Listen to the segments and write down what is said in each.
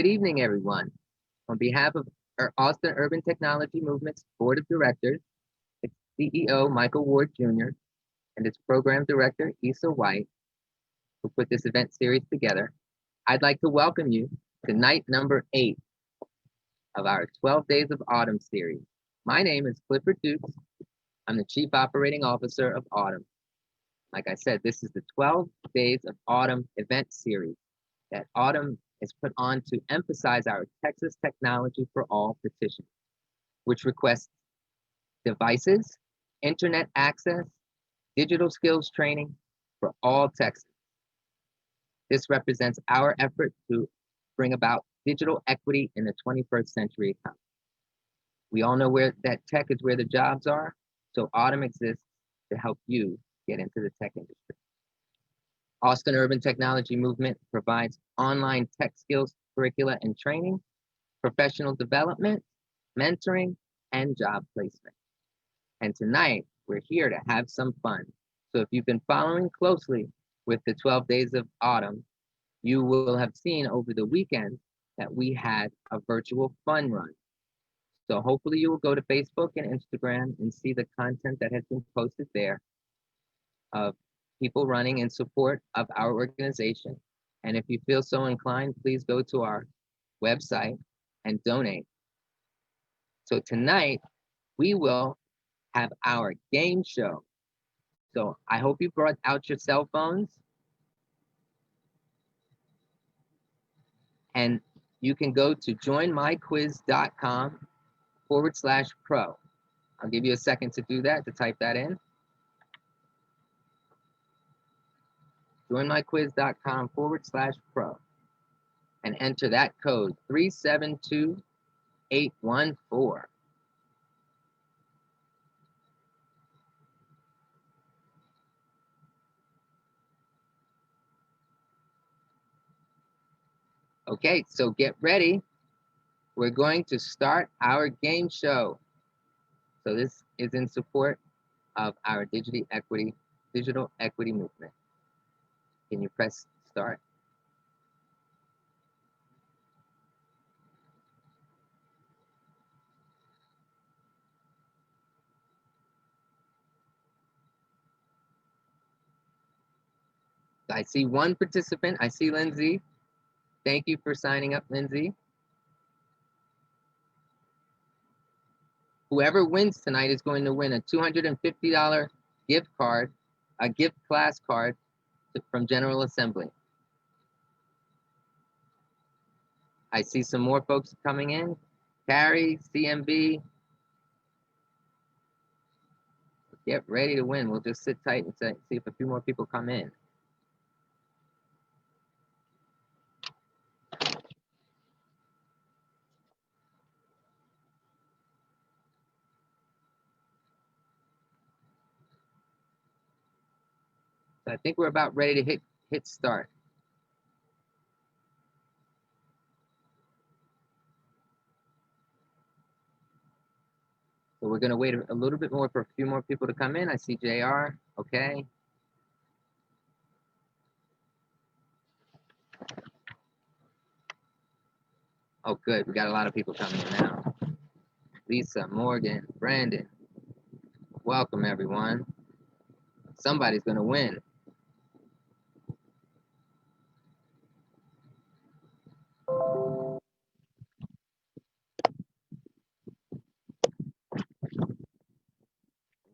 Good evening, everyone. On behalf of our Austin Urban Technology Movement's Board of Directors, its CEO, Michael Ward Jr., and its Program Director, Issa White, who put this event series together, I'd like to welcome you to night number 8 of our 12 Days of Autumn series. My name is Clifford Dukes. I'm the Chief Operating Officer of Autumn. Like I said, this is the 12 Days of Autumn event series that Autumn is put on to emphasize our Texas Technology for All petition, which requests devices, internet access, digital skills training for all Texans. This represents our effort to bring about digital equity in the 21st century economy. We all know that tech is where the jobs are, so Autumn exists to help you get into the tech industry. Austin Urban Technology Movement provides online tech skills curricula and training, professional development, mentoring, and job placement. And tonight, we're here to have some fun. So if you've been following closely with the 12 Days of Autumn, you will have seen over the weekend that we had a virtual fun run. So hopefully you will go to Facebook and Instagram and see the content that has been posted there of people running in support of our organization. And if you feel so inclined, please go to our website and donate. So tonight, we will have our game show. So I hope you brought out your cell phones. And you can go to joinmyquiz.com/pro. I'll give you a second to do that, to type that in. Joinmyquiz.com/pro and enter that code 372814. Okay, so get ready. We're going to start our game show. So this is in support of our digital equity movement. Can you press start? I see one participant. I see Lindsay. Thank you for signing up, Lindsay. Whoever wins tonight is going to win a $250 gift card, a gift class card from General Assembly. I see some more folks coming in. Carrie, CMB. Get ready to win. We'll just sit tight and see if a few more people come in. So I think we're about ready to hit start. So we're gonna wait a little bit more for a few more people to come in. I see JR, okay. Oh, good, we got a lot of people coming in now. Lisa, Morgan, Brandon, welcome everyone. Somebody's gonna win.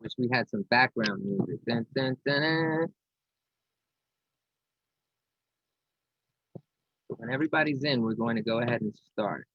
Wish we had some background music. Dun, dun, dun, dun. So when everybody's in, we're going to go ahead and start.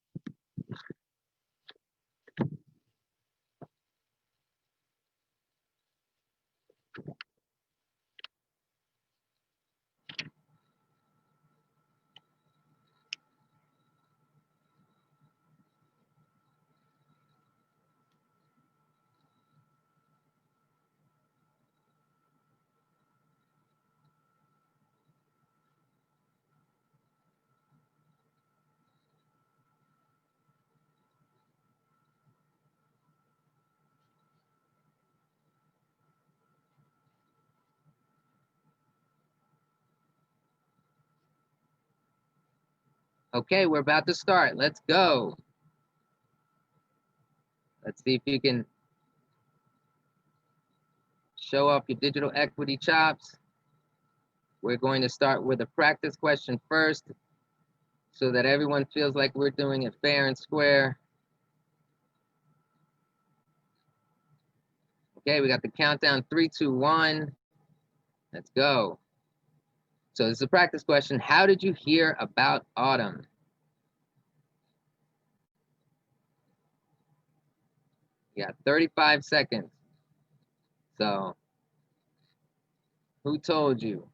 Okay, we're about to start. Let's go. Let's see if you can show off your digital equity chops. We're going to start with a practice question first so that everyone feels like we're doing it fair and square. Okay, we got the countdown, 3, 2, 1. Let's go. So this is a practice question. How did you hear about autumn? You got 35 seconds. So who told you?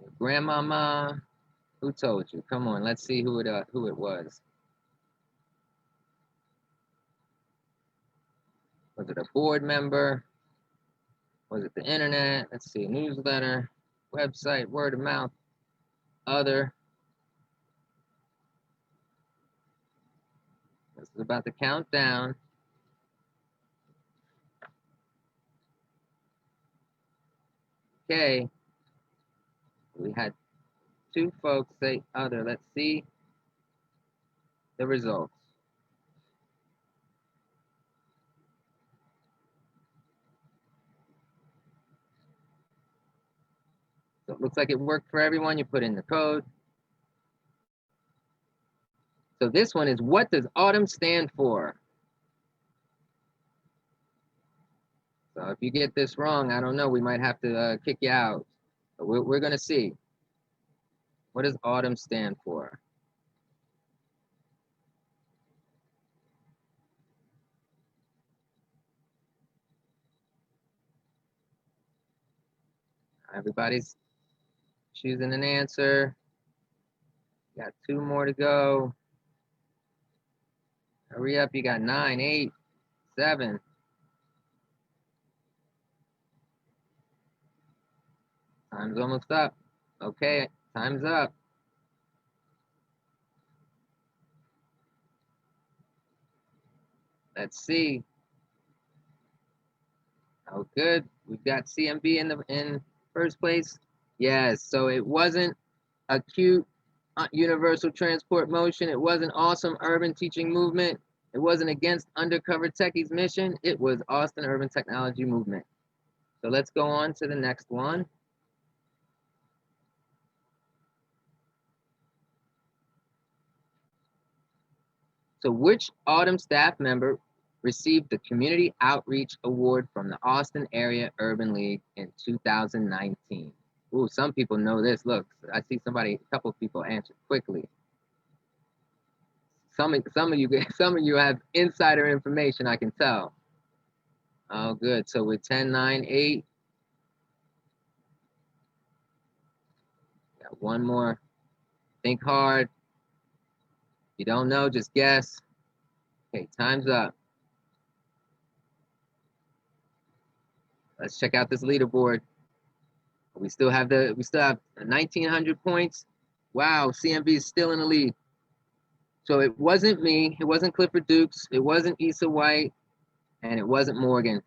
Your grandmama? Who told you? Come on, let's see who it was. Was it a board member? Was it the internet? Let's see, newsletter, website, word of mouth, other. This is about to count down. Okay. We had 2 folks say other. Let's see the results. So it looks like it worked for everyone. You put in the code. So this one is, what does autumn stand for? So if you get this wrong, I don't know, we might have to kick you out. But we're going to see. What does autumn stand for? Everybody's choosing an answer. Got 2 more to go. Hurry up, you got 9, 8, 7. Time's almost up. Okay, time's up. Let's see. Oh, good. We've got CMB in first place. Yes, so it wasn't acute universal transport motion. It wasn't awesome urban teaching movement. It wasn't against undercover techies mission. It was Austin Urban Technology Movement. So let's go on to the next one. So which Autumn staff member received the Community Outreach Award from the Austin Area Urban League in 2019? Ooh, some people know this. Look, I see a couple of people answered quickly. Some of you have insider information, I can tell. Oh, good. So with 10, 9, 8. Got one more. Think hard. If you don't know, just guess. Okay, time's up. Let's check out this leaderboard. We still have 1,900 points. Wow, CMB is still in the lead. So it wasn't me, it wasn't Clifford Dukes, it wasn't Issa White, and it wasn't Morgan.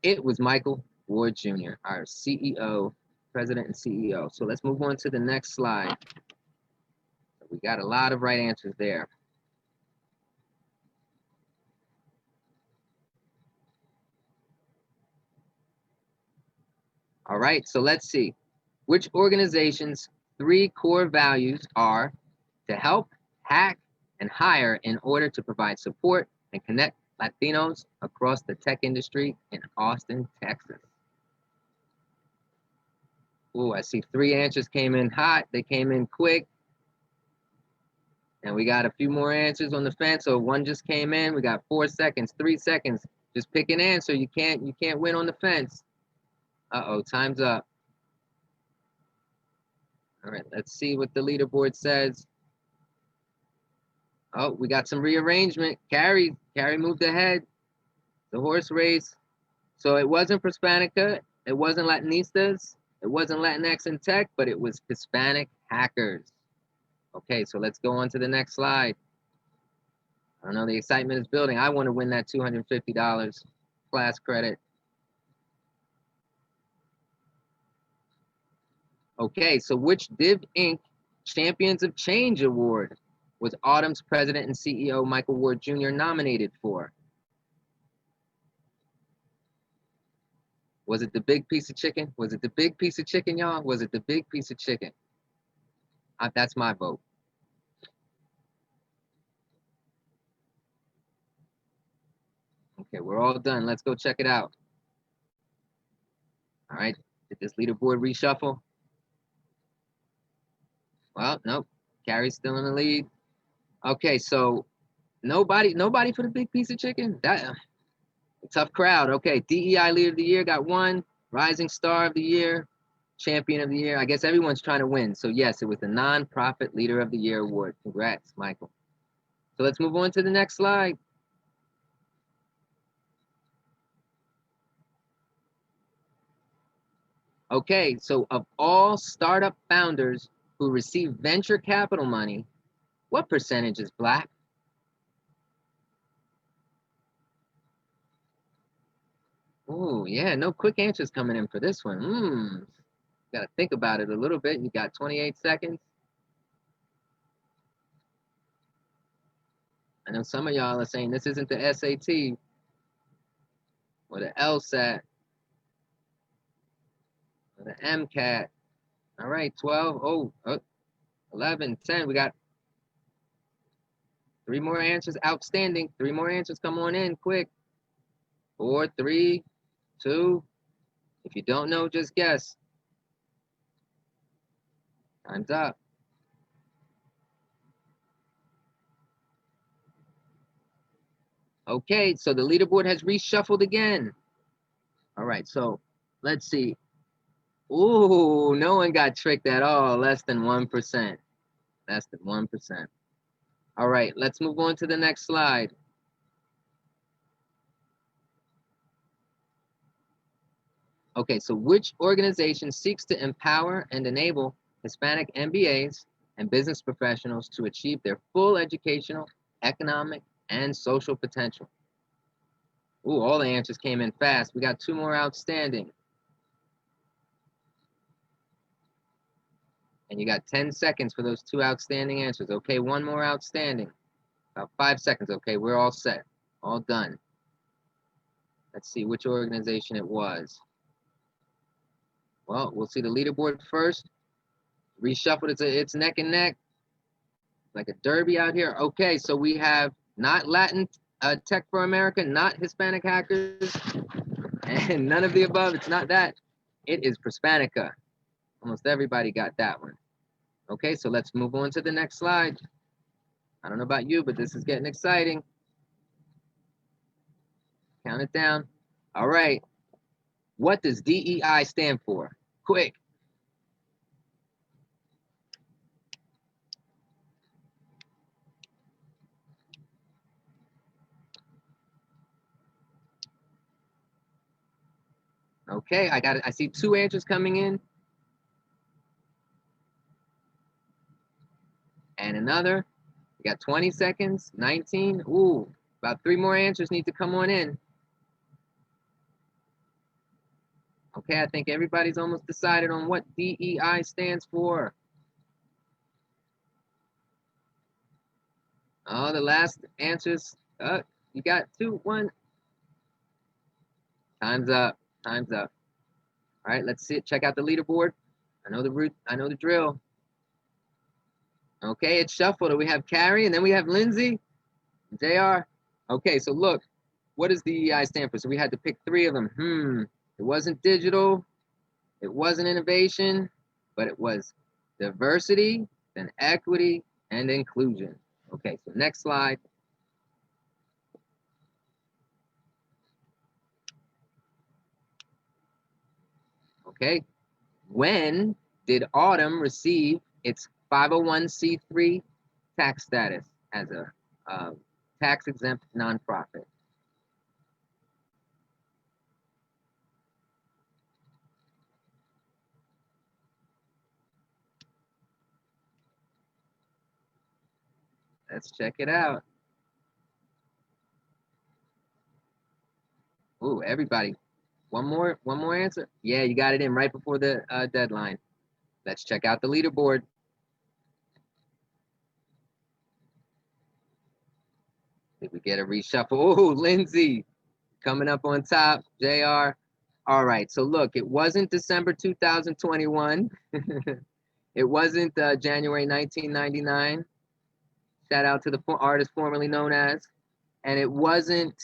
It was Michael Ward Jr., our CEO, president and CEO. So let's move on to the next slide. We got a lot of right answers there. All right, so let's see. Which organization's 3 core values are to help, hack, and hire in order to provide support and connect Latinos across the tech industry in Austin, Texas? Ooh, I see 3 answers came in hot. They came in quick. And we got a few more answers on the fence. So 1 just came in. We got 4 seconds, 3 seconds. Just pick an answer. You can't win on the fence. Uh-oh, time's up. All right, let's see what the leaderboard says. Oh, we got some rearrangement. Carrie moved ahead. The horse race. So it wasn't Hispanica. It wasn't Latinistas. It wasn't Latinx in tech, but it was Hispanic hackers. Okay, so let's go on to the next slide. I don't know, the excitement is building. I want to win that $250 class credit. Okay, so which Div Inc. Champions of Change Award was Autumn's president and CEO, Michael Ward Jr., nominated for? Was it the big piece of chicken? Was it the big piece of chicken, y'all? Was it the big piece of chicken? That's my vote. Okay, we're all done. Let's go check it out. All right, did this leaderboard reshuffle? Well, nope. Carrie's still in the lead. Okay, so nobody for the big piece of chicken. That a tough crowd. Okay, DEI Leader of the Year got one. Rising Star of the Year, Champion of the Year. I guess everyone's trying to win. So yes, it was the Nonprofit Leader of the Year award. Congrats, Michael. So let's move on to the next slide. Okay, so of all startup founders who receive venture capital money, what percentage is Black? Oh, yeah, no quick answers coming in for this one. Got to think about it a little bit. You got 28 seconds. I know some of y'all are saying this isn't the SAT or the LSAT or the MCAT. All right, 12, 11, 10. We got 3 more answers outstanding. 3 more answers. Come on in quick. 4, 3, 2. If you don't know, just guess. Time's up. Okay, so the leaderboard has reshuffled again. All right, so let's see. Ooh, no one got tricked at all. Less than 1%. Less than 1%. All right, let's move on to the next slide. Okay, so which organization seeks to empower and enable Hispanic MBAs and business professionals to achieve their full educational, economic, and social potential? Ooh, all the answers came in fast. We got 2 more outstanding. And you got 10 seconds for those 2 outstanding answers. Okay, 1 more outstanding. About 5 seconds. Okay, we're all set. All done. Let's see which organization it was. Well, we'll see the leaderboard first. Reshuffled. It's neck and neck. Like a derby out here. Okay, so we have not Latin Tech for America, not Hispanic Hackers, and none of the above. It's not that. It is Prospanica. Almost everybody got that one. Okay, so let's move on to the next slide. I don't know about you, but this is getting exciting. Count it down. All right. What does DEI stand for? Quick. Okay, I see 2 answers coming in. And another. We got 20 seconds, 19. Ooh, about 3 more answers need to come on in. Okay, I think everybody's almost decided on what DEI stands for. Oh, the last answers. You got 2, 1. Time's up. Time's up. All right, let's see it. Check out the leaderboard. I know the route. I know the drill. Okay, it's shuffled. We have Carrie, and then we have Lindsay, JR. Okay, so look, what does DEI stand for? So we had to pick 3 of them. It wasn't digital, it wasn't innovation, but it was diversity, then equity, and inclusion. Okay, so next slide. Okay, when did Autumn receive its 501c3 tax status as a tax-exempt nonprofit? Let's check it out. Ooh, everybody. One more answer. Yeah, you got it in right before the deadline. Let's check out the leaderboard. Did we get a reshuffle? Oh, Lindsay coming up on top. JR. All right. So look, it wasn't December 2021. It wasn't January 1999. Shout out to the artist formerly known as. And it wasn't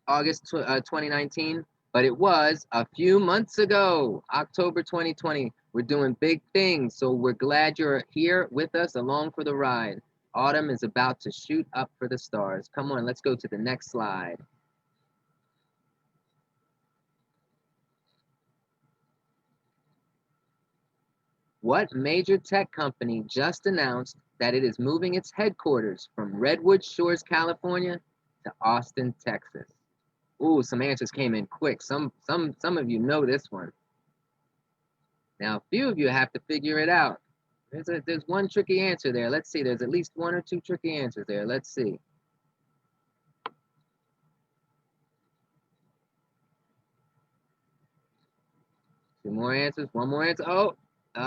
August 2019, but it was a few months ago, October 2020. We're doing big things, so we're glad you're here with us along for the ride. Autumn is about to shoot up for the stars. Come on, let's go to the next slide. What major tech company just announced that it is moving its headquarters from Redwood Shores, California to Austin, Texas? Ooh, some answers came in quick. Some of you know this one. Now, a few of you have to figure it out. There's one tricky answer there. Let's see. There's at least one or two tricky answers there. Let's see. Two more answers. One more answer. Oh,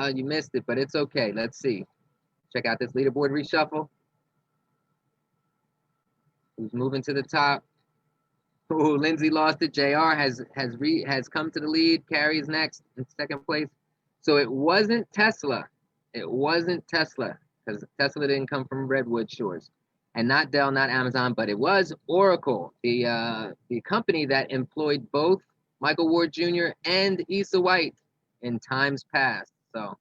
you missed it, but it's okay. Let's see. Check out this leaderboard reshuffle. Who's moving to the top? Oh, Lindsay lost it. JR has come to the lead. Carrie's next in second place. So it wasn't Tesla. It wasn't Tesla, because Tesla didn't come from Redwood Shores. And not Dell, not Amazon, but it was Oracle, the company that employed both Michael Ward Jr. and Issa White in times past. So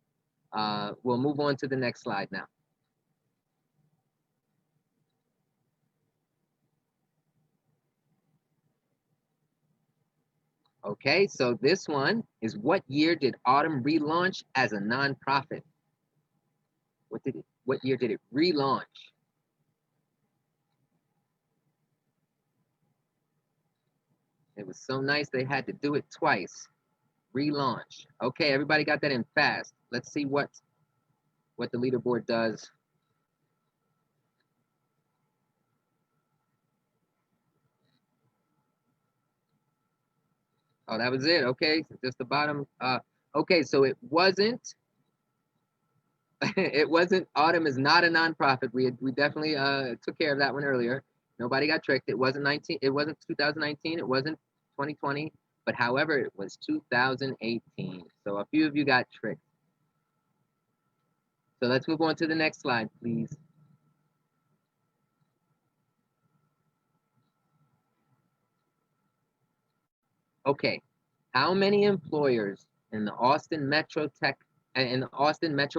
we'll move on to the next slide now. Okay, so this one is, what year did Autumn relaunch as a nonprofit? What year did it relaunch? It was so nice they had to do it twice. Relaunch. Okay, everybody got that in fast. Let's see what the leaderboard does. Oh, that was it. Okay, just the bottom. Okay, so it wasn't. It wasn't. Autumn is not a nonprofit. We definitely took care of that one earlier. Nobody got tricked. It wasn't 19. It wasn't 2019. It wasn't 2020. But however, it was 2018. So a few of you got tricked. So let's move on to the next slide, please. Okay, how many employers in the Austin metro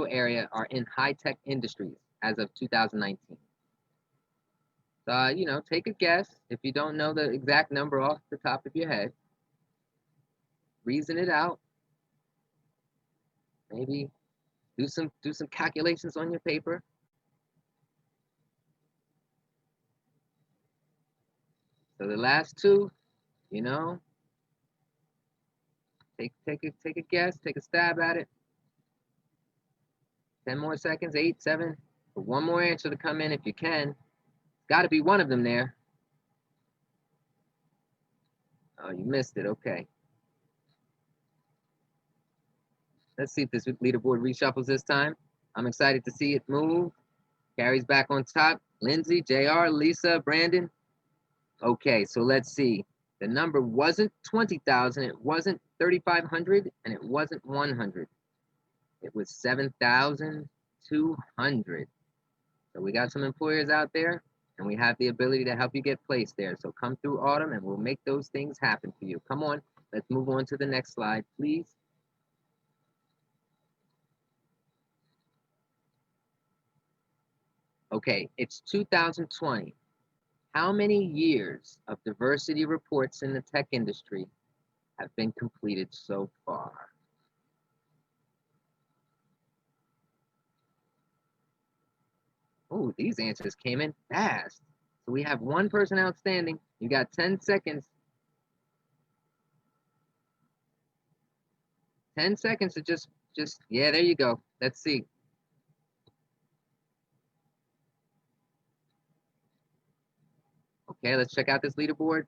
area are in high-tech industries as of 2019? So, take a guess. If you don't know the exact number off the top of your head, reason it out. Maybe do some calculations on your paper. So the last two, take a guess, take a stab at it. 10 more seconds, 8, 7. One more answer to come in if you can. Got to be one of them there. Oh, you missed it. Okay. Let's see if this leaderboard reshuffles this time. I'm excited to see it move. Carrie's back on top. Lindsay, JR, Lisa, Brandon. Okay, so let's see. The number wasn't 20,000, it wasn't 3,500, and it wasn't 100. It was 7,200. So we got some employers out there, and we have the ability to help you get placed there. So come through Autumn, and we'll make those things happen for you. Come on, let's move on to the next slide, please. Okay, it's 2020. How many years of diversity reports in the tech industry have been completed so far? Oh, these answers came in fast. So we have one person outstanding. You got 10 seconds. 10 seconds to yeah, there you go. Let's see. Okay, let's check out this leaderboard.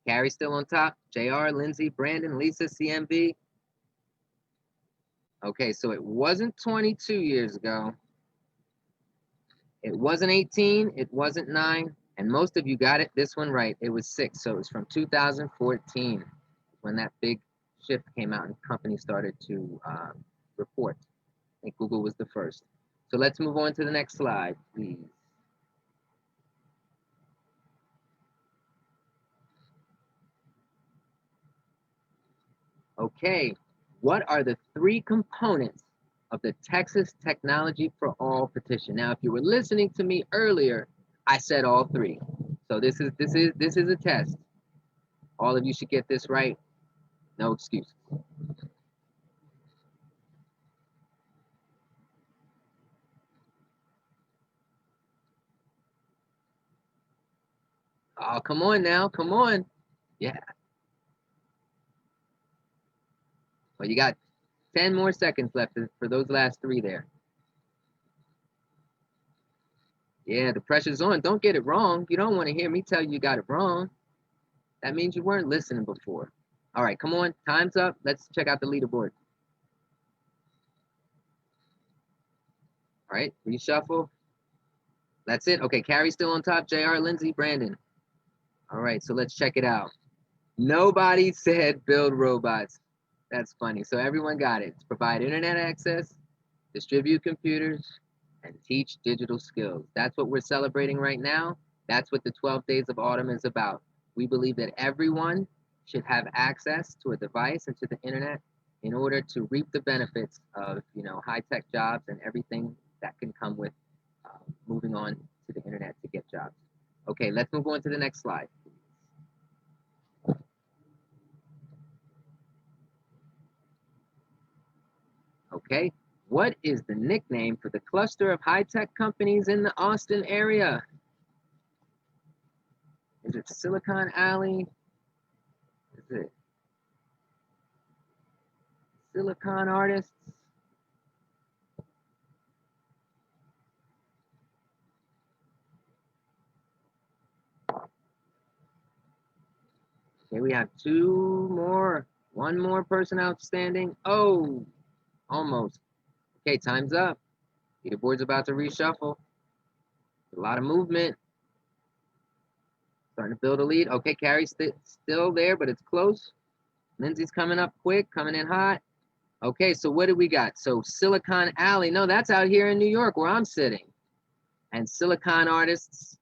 Carrie's still on top. JR, Lindsay, Brandon, Lisa, CMB. Okay, so it wasn't 22 years ago. It wasn't 18, it wasn't 9, and most of you got it this one right. It was 6, so it was from 2014 when that big shift came out and companies started to report. I think Google was the first. So let's move on to the next slide, please. Okay, what are the 3 components of the Texas Technology for All petition? Now, if you were listening to me earlier, I said all 3. So this is a test. All of you should get this right. No excuses. Oh, come on now, come on. Yeah. Well, you got 10 more seconds left for those last 3 there. Yeah, the pressure's on. Don't get it wrong. You don't want to hear me tell you got it wrong. That means you weren't listening before. All right, come on. Time's up. Let's check out the leaderboard. All right, reshuffle. That's it. Okay, Carrie's still on top. JR, Lindsay, Brandon. All right, so let's check it out. Nobody said build robots. That's funny. So everyone got it. It's provide internet access, distribute computers, and teach digital skills. That's what we're celebrating right now. That's what the 12 Days of Autumn is about. We believe that everyone should have access to a device and to the internet in order to reap the benefits of, high-tech jobs and everything that can come with moving on to the internet to get jobs. Okay, let's move on to the next slide. Okay, what is the nickname for the cluster of high-tech companies in the Austin area? Is it Silicon Alley? Is it Silicon Artists? Okay, we have 2 more. 1 more person outstanding. Oh, almost. Okay, time's up. Leaderboard's about to reshuffle. A lot of movement. Starting to build a lead. Okay, Carrie's still there, but it's close. Lindsay's coming up quick, coming in hot. Okay, so what do we got? So Silicon Alley. No, that's out here in New York where I'm sitting. And Silicon Artists.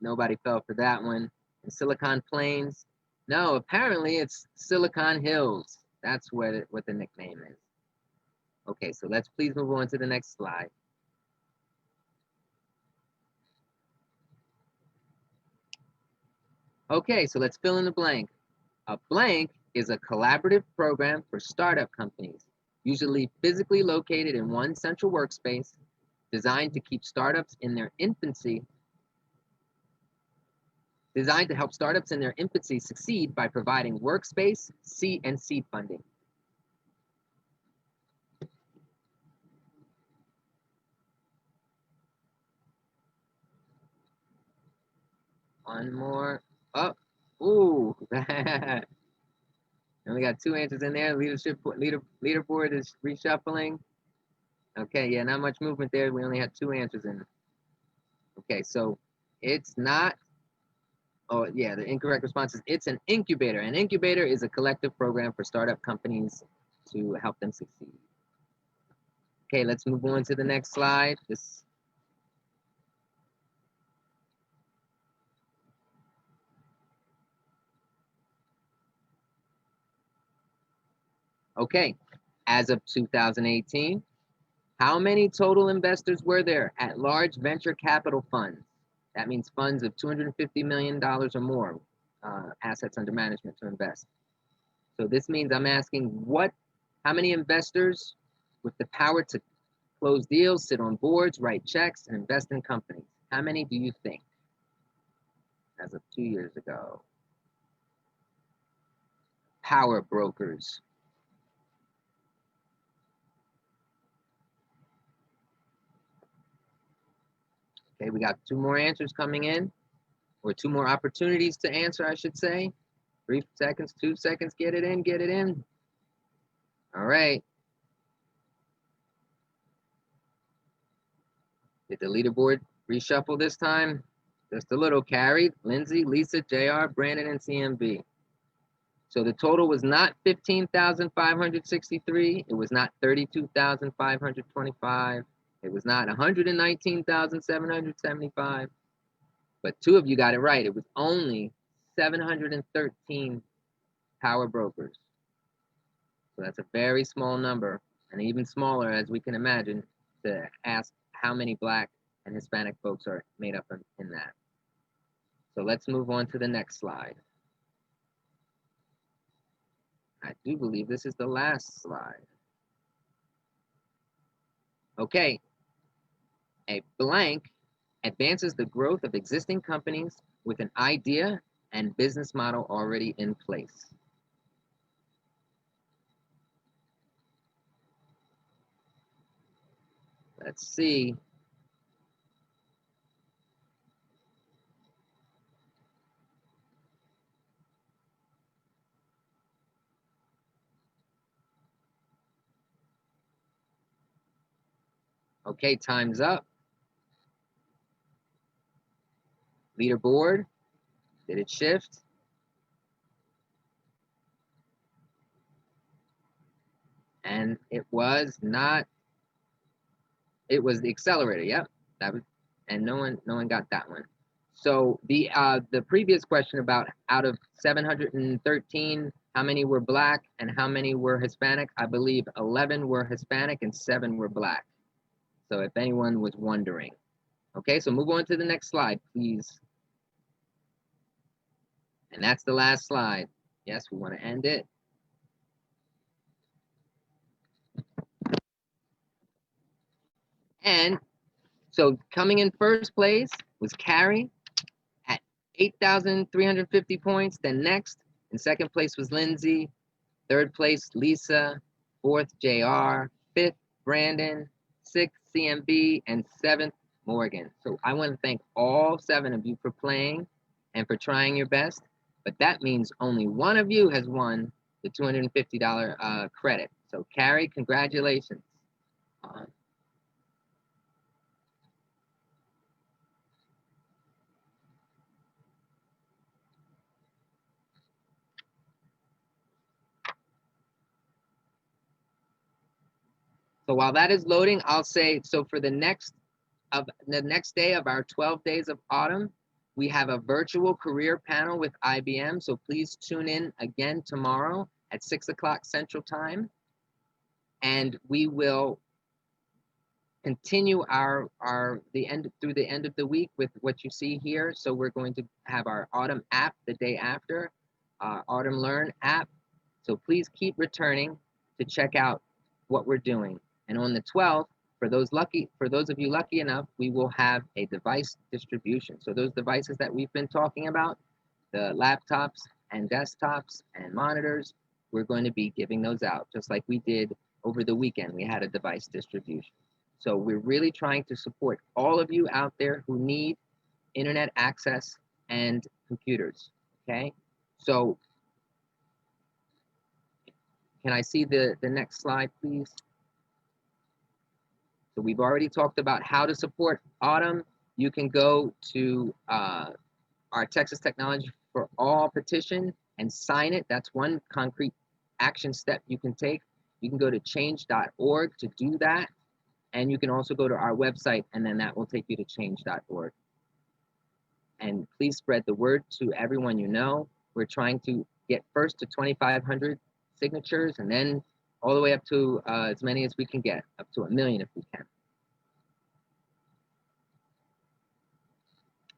Nobody fell for that one. And Silicon Plains. No, apparently it's Silicon Hills. That's what the nickname is. Okay, so let's please move on to the next slide. Okay, so let's fill in the blank. A blank is a collaborative program for startup companies, usually physically located in one central workspace, designed to keep startups in their infancy, designed to help startups in their infancy succeed by providing workspace, and seed funding. One more. Oh, ooh. And we got 2 answers in there. Leaderboard is reshuffling. Okay, yeah, not much movement there. We only had 2 answers in. Okay, so it's not. Oh, yeah, the incorrect response is it's an incubator. An incubator is a collective program for startup companies to help them succeed. Okay, let's move on to the next slide. Okay, as of 2018, how many total investors were there at large venture capital funds? That means funds of $250 million or more assets under management to invest. So this means I'm asking how many investors with the power to close deals, sit on boards, write checks, and invest in companies? How many do you think as of 2 years ago? Power brokers. Okay, we got 2 more answers coming in, or 2 more opportunities to answer, I should say. 3 seconds, 2 seconds, get it in, get it in. All right. Did the leaderboard Reshuffle this time. Just a little. Carried. Lindsay, Lisa, JR, Brandon, and CMB. So the total was not 15,563. It was not 32,525. It was not 119,775. But two of you got it right. It was only 713 power brokers. So that's a very small number, and even smaller, as we can imagine, to ask how many Black and Hispanic folks are made up in that. So let's move on to the next slide. I do believe this is the last slide. Okay. A blank advances the growth of existing companies with an idea and business model already in place. Let's see. Okay, time's up. Leaderboard, did it shift? And it was not, it was the accelerator, yep. That was, and no one got that one. So the previous question about out of 713, how many were Black and how many were Hispanic? I believe 11 were Hispanic and 7 were Black. So if anyone was wondering. Okay, so move on to the next slide, please. And that's the last slide. Yes, we want to end it. And so coming in first place was Carrie at 8,350 points. Then next, in second place was Lindsay. Third place, Lisa. Fourth, JR. Fifth, Brandon. Sixth, CMB. And seventh, Morgan. So I want to thank all 7 of you for playing and for trying your best. But that means only one of you has won the $250 credit. So Carrie, congratulations. So while that is loading, I'll say, so for the next day of our 12 days of autumn, we have a virtual career panel with IBM. So please tune in again tomorrow at 6 o'clock Central Time. And we will continue through the end of the week with what you see here. So we're going to have our autumn app the day after, Autumn Learn app. So please keep returning to check out what we're doing. And on the 12th, for those of you lucky enough, we will have a device distribution. So those devices that we've been talking about, the laptops and desktops and monitors, we're going to be giving those out, just like we did over the weekend. We had a device distribution. So we're really trying to support all of you out there who need internet access and computers, okay? So can I see the next slide, please? So we've already talked about how to support Autumn. You can go to our Texas Technology for All petition and sign it. That's one concrete action step you can take. You can go to change.org to do that. And you can also go to our website, and then that will take you to change.org. And please spread the word to everyone you know. We're trying to get first to 2,500 signatures, and then all the way up to as many as we can get, up to 1 million if we can.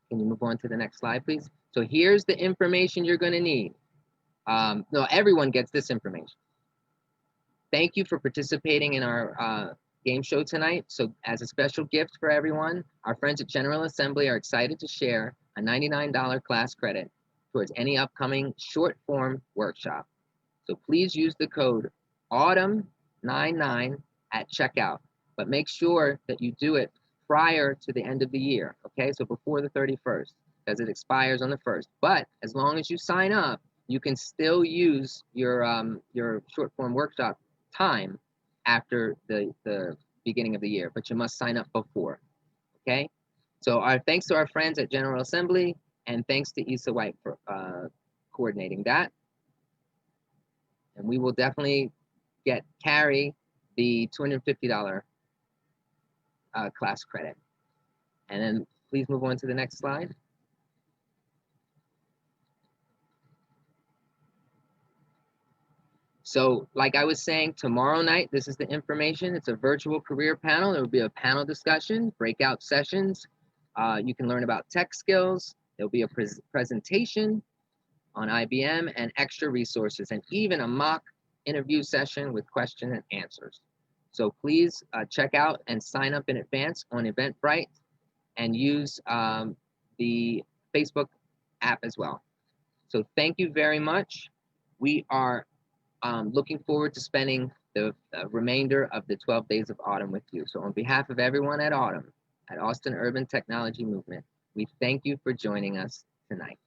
Can you move on to the next slide, please? So here's the information you're going to need. No, everyone gets this information. Thank you for participating in our game show tonight. So as a special gift for everyone, our friends at General Assembly are excited to share a $99 class credit towards any upcoming short form workshop. So please use the code AUTUMN99 at checkout, but make sure that you do it prior to the end of the year, okay? So before the 31st, because it expires on the 1st. But as long as you sign up, you can still use your short form workshop time after the beginning of the year, but you must sign up before, okay? So our thanks to our friends at General Assembly, and thanks to Issa White for coordinating that. And we will definitely carry the $250 class credit. And then please move on to the next slide. So like I was saying, tomorrow night, this is the information. It's a virtual career panel. There will be a panel discussion, breakout sessions. You can learn about tech skills. There'll be a presentation on IBM and extra resources, and even a mock interview session with question and answers. So please check out and sign up in advance on Eventbrite and use the Facebook app as well. So thank you very much. We are looking forward to spending the remainder of the 12 days of autumn with you. So on behalf of everyone at Autumn, at Austin Urban Technology Movement, we thank you for joining us tonight.